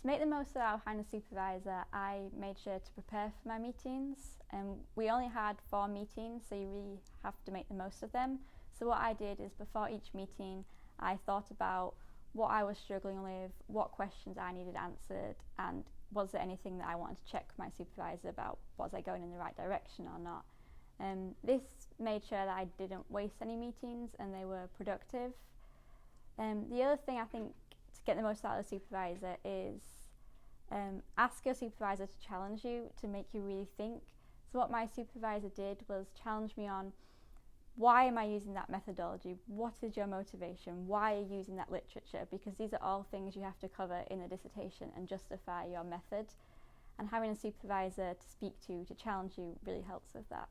To make the most of our having a supervisor, I made sure to prepare for my meetings. We only had 4 meetings, so you really have to make the most of them. So what I did is before each meeting, I thought about what I was struggling with, what questions I needed answered, and was there anything that I wanted to check with my supervisor about, was I going in the right direction or not. This made sure that I didn't waste any meetings and they were productive. The other thing I think to get the most out of the supervisor is ask your supervisor to challenge you, to make you really think. So what my supervisor did was challenge me on, why am I using that methodology? What is your motivation? Why are you using that literature? Because these are all things you have to cover in a dissertation and justify your method. And having a supervisor to speak to challenge you really helps with that.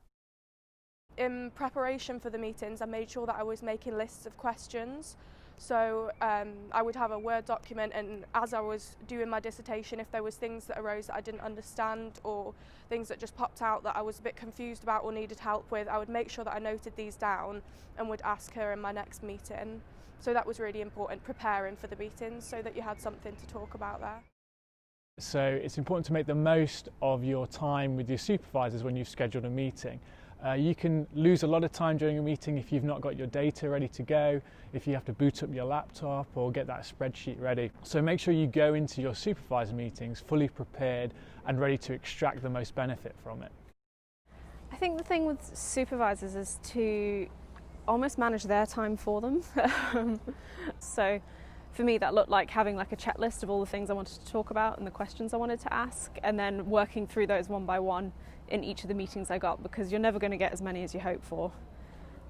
In preparation for the meetings, I made sure that I was making lists of questions. So I would have a Word document, and as I was doing my dissertation, if there was things that arose that I didn't understand or things that just popped out that I was a bit confused about or needed help with, I would make sure that I noted these down and would ask her in my next meeting. So that was really important, preparing for the meetings so that you had something to talk about there. So it's important to make the most of your time with your supervisors when you've scheduled a meeting. You can lose a lot of time during a meeting if you've not got your data ready to go, if you have to boot up your laptop or get that spreadsheet ready. So make sure you go into your supervisor meetings fully prepared and ready to extract the most benefit from it. I think the thing with supervisors is to almost manage their time for them. So for me that looked like having like a checklist of all the things I wanted to talk about and the questions I wanted to ask, and then working through those one by one in each of the meetings I got, because you're never going to get as many as you hope for,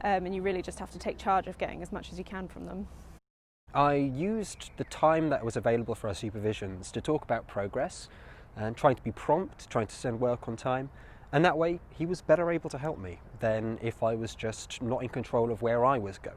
and you really just have to take charge of getting as much as you can from them. I used the time that was available for our supervisions to talk about progress and trying to be prompt, trying to send work on time, and that way he was better able to help me than if I was just not in control of where I was going.